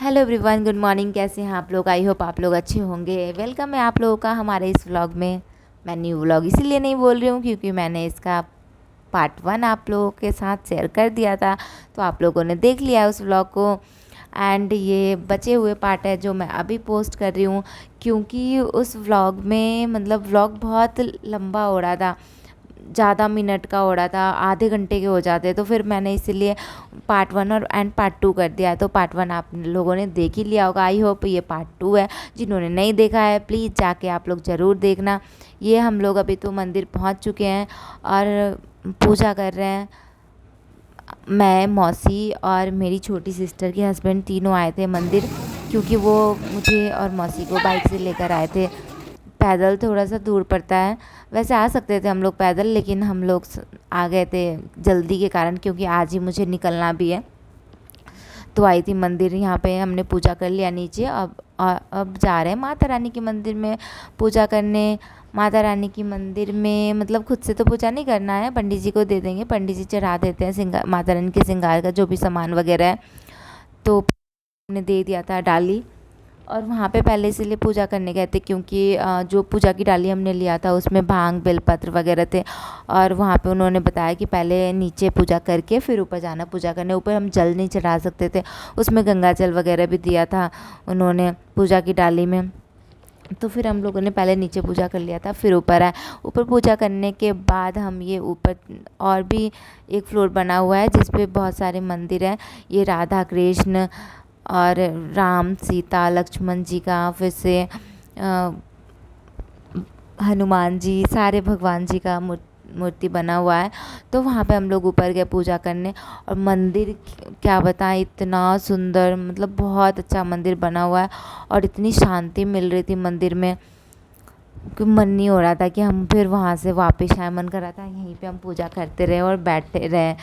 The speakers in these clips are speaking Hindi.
Hello everyone, good morning. कैसे हैं आप लोग? आई होप आप लोग अच्छे होंगे। वेलकम है आप लोगों का हमारे इस व्लॉग में। मैं न्यू व्लॉग इसीलिए नहीं बोल रही हूँ क्योंकि मैंने इसका पार्ट 1 आप लोगों के साथ शेयर कर दिया था, तो आप लोगों ने देख लिया उस व्लॉग को। एंड ये बचे हुए पार्ट है जो मैं अभी पोस्ट कर रही हूँ, क्योंकि उस व्लॉग में मतलब व्लॉग बहुत लंबा हो रहा था, ज़्यादा मिनट का हो रहा था, आधे घंटे के हो जाते, तो फिर मैंने इसीलिए पार्ट 1 और एंड पार्ट 2 कर दिया है। तो पार्ट 1 आप लोगों ने देख ही लिया होगा। आई होप ये पार्ट 2 है। जिन्होंने नहीं देखा है प्लीज़ जाके आप लोग ज़रूर देखना। ये हम लोग अभी तो मंदिर पहुंच चुके हैं और पूजा कर रहे हैं। मैं, मौसी और मेरी छोटी सिस्टर के हस्बैंड तीनों आए थे मंदिर, क्योंकि वो मुझे और मौसी को बाइक से लेकर आए थे। पैदल थोड़ा सा दूर पड़ता है, वैसे आ सकते थे हम लोग पैदल, लेकिन हम लोग आ गए थे जल्दी के कारण, क्योंकि आज ही मुझे निकलना भी है। तो आई थी मंदिर, यहाँ पे हमने पूजा कर लिया नीचे। अब जा रहे हैं माता रानी के मंदिर में पूजा करने। माता रानी की मंदिर में मतलब खुद से तो पूजा नहीं करना है, पंडित जी को दे देंगे, पंडित जी चढ़ा देते हैं सिंगार, माता रानी के श्रृंगार का जो भी सामान वगैरह है। तो ने दे दिया था डाली, और वहाँ पे पहले इसीलिए पूजा करने गए थे क्योंकि जो पूजा की डाली हमने लिया था उसमें भांग बेलपत्र वगैरह थे, और वहाँ पे उन्होंने बताया कि पहले नीचे पूजा करके फिर ऊपर जाना पूजा करने। ऊपर हम जल नहीं चढ़ा सकते थे, उसमें गंगा जल वगैरह भी दिया था उन्होंने पूजा की डाली में। तो फिर हम लोगों ने पहले नीचे पूजा कर लिया था, फिर ऊपर आए। ऊपर पूजा करने के बाद हम ये ऊपर और भी एक फ्लोर बना हुआ है जिस पे बहुत सारे मंदिर हैं। ये राधा कृष्ण और राम सीता लक्ष्मण जी का, फिर से हनुमान जी, सारे भगवान जी का मूर्ति बना हुआ है। तो वहाँ पे हम लोग ऊपर गए पूजा करने, और मंदिर क्या बताएं, इतना सुंदर, मतलब बहुत अच्छा मंदिर बना हुआ है, और इतनी शांति मिल रही थी मंदिर में कि मन नहीं हो रहा था कि हम फिर वहाँ से वापस आए। मन कर रहा था यहीं पे हम पूजा करते रहे और बैठते रहे।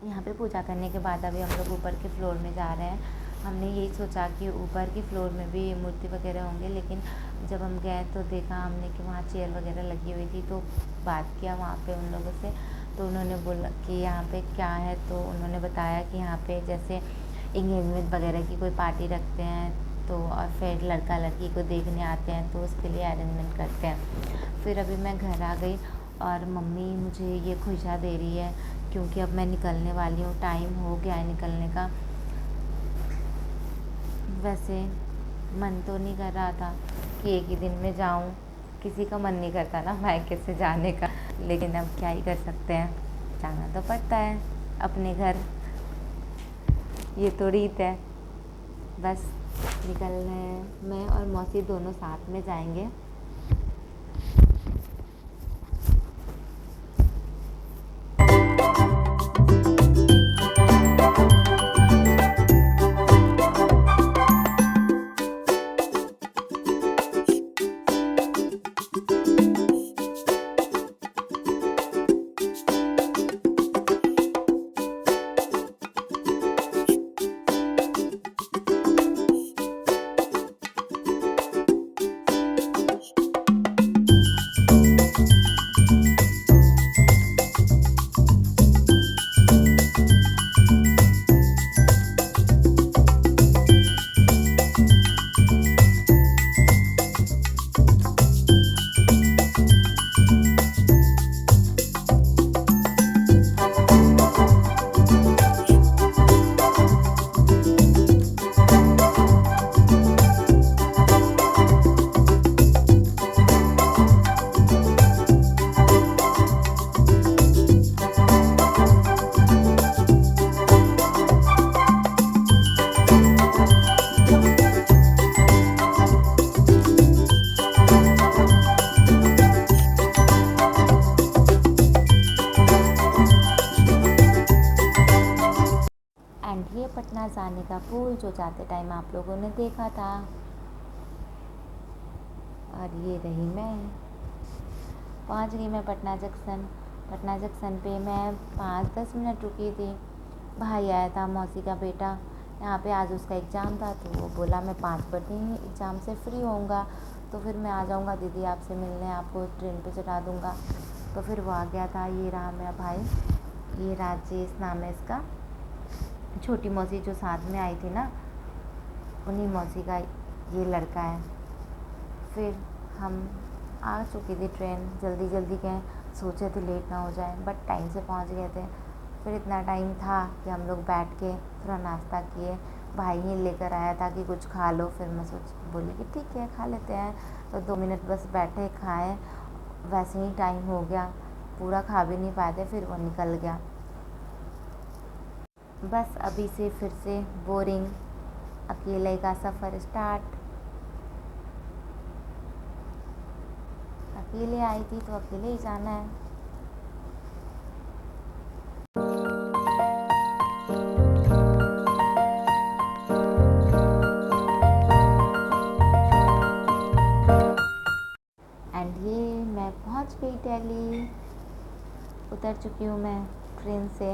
यहाँ पे पूजा करने के बाद अभी हम लोग ऊपर के फ्लोर में जा रहे हैं। हमने यही सोचा कि ऊपर के फ्लोर में भी मूर्ति वगैरह होंगे, लेकिन जब हम गए तो देखा हमने कि वहाँ चेयर वगैरह लगी हुई थी। तो बात किया वहाँ पे उन लोगों से, तो उन्होंने बोला कि यहाँ पे क्या है, तो उन्होंने बताया कि यहाँ पे जैसे इंगेजमेंट वगैरह की कोई पार्टी रखते हैं, तो और फिर लड़का लड़की को देखने आते हैं, तो उसके लिए अरेंजमेंट करते हैं। फिर अभी मैं घर आ गई और मम्मी मुझे ये खुशा दे रही है, क्योंकि अब मैं निकलने वाली हूँ, टाइम हो गया है निकलने का। वैसे मन तो नहीं कर रहा था कि एक ही दिन में जाऊँ, किसी का मन नहीं करता ना मायके से जाने का, लेकिन अब क्या ही कर सकते हैं, जाना तो पड़ता है अपने घर, ये तो रीत है। बस निकल रहे हैं, मैं और मौसी दोनों साथ में जाएंगे। स्कूल जो जाते टाइम आप लोगों ने देखा था। और ये रही मैं, पहुंच गई मैं पटना जंक्शन। पटना जंक्शन पे मैं 5-10 मिनट रुकी थी। भाई आया था, मौसी का बेटा, यहाँ पे आज उसका एग्ज़ाम था, तो वो बोला मैं 5 बजे ही एग्ज़ाम से फ्री होऊंगा, तो फिर मैं आ जाऊँगा दीदी आपसे मिलने, आपको ट्रेन पे चढ़ा दूँगा। तो फिर वो आ गया था। ये रहा मेरा भाई, ये राजेश नाम है इसका। छोटी मौसी जो साथ में आई थी ना, उन्हीं मौसी का ये लड़का है। फिर हम आ चुकी थी ट्रेन, जल्दी जल्दी गए, सोचे थे लेट ना हो जाए, बट टाइम से पहुंच गए थे। फिर इतना टाइम था कि हम लोग बैठ के थोड़ा नाश्ता किए। भाई ही लेकर आया था कि कुछ खा लो, फिर मैं बोली कि ठीक है खा लेते हैं। तो 2 मिनट बस बैठे खाए, वैसे ही टाइम हो गया, पूरा खा भी नहीं पाए थे, फिर वो निकल गया। बस अभी से फिर से बोरिंग अकेले का सफ़र स्टार्ट। अकेले आई थी तो अकेले ही जाना है। एंड ये मैं पहुंच गई दिल्ली, उतर चुकी हूँ मैं ट्रेन से।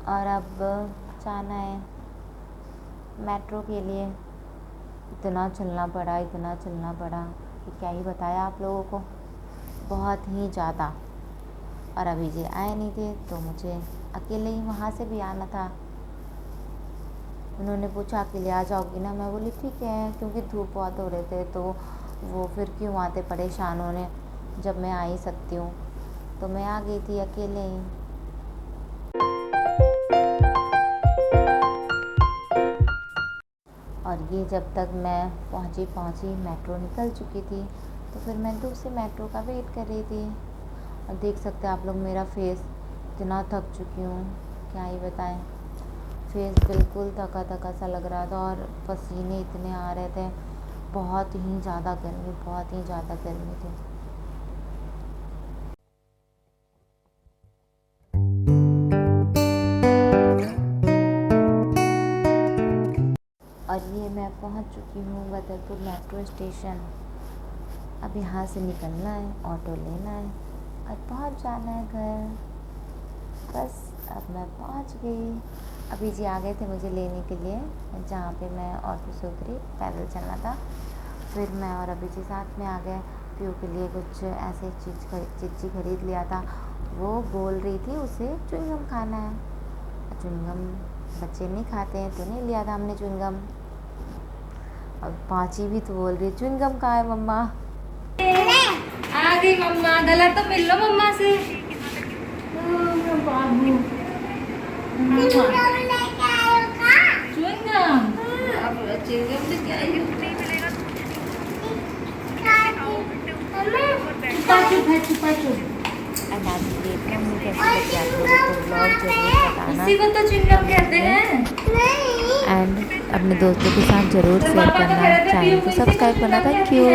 और अब जाना है मेट्रो के लिए। इतना चलना पड़ा कि क्या ही बताया आप लोगों को, बहुत ही ज़्यादा। और अभी जी आए नहीं थे तो मुझे अकेले ही वहाँ से भी आना था। उन्होंने पूछा अकेले आ जाओगी ना, मैं बोली ठीक है, क्योंकि धूप बहुत हो रहे थे, तो वो फिर क्यों आते परेशान होने, जब मैं आ ही सकती हूँ। तो मैं आ गई थी अकेले ही। और ये जब तक मैं पहुँची मेट्रो निकल चुकी थी, तो फिर मैं दूसरी मेट्रो का वेट कर रही थी। और देख सकते हैं आप लोग मेरा फेस, इतना थक चुकी हूँ क्या ही बताएं। फेस बिल्कुल थका थका सा लग रहा था और पसीने इतने आ रहे थे, बहुत ही ज़्यादा गर्मी थी। और ये मैं पहुंच चुकी हूँ बदरपुर मेट्रो स्टेशन। अब यहाँ से निकलना है, ऑटो लेना है और पहुंच जाना है घर। बस अब मैं पहुंच गई। अभी जी आ गए थे मुझे लेने के लिए, जहाँ पे मैं ऑटो से उतरी, पैदल चलना था। फिर मैं और अभी जी साथ में आ गए। पीयू के लिए कुछ ऐसे चीज़ खरीद लिया था। वो बोल रही थी उसे च्युइंगम खाना है, च्युइंगम बच्चे नहीं खाते हैं, तो नहीं लिया था हमने च्युइंगम। अब पाँची भी तो बोल रही च्युइंगम कहाँ है मम्मा। आ गई मम्मा, गला तो मिल लो मम्मा से। बाबू च्युइंगम, अब च्युइंगम से क्या ही इसी को तो च्युइंगम कहते हैं। एंड अपने दोस्तों के साथ ज़रूर शेयर करना, चैनल को सब्सक्राइब करना। Thank you.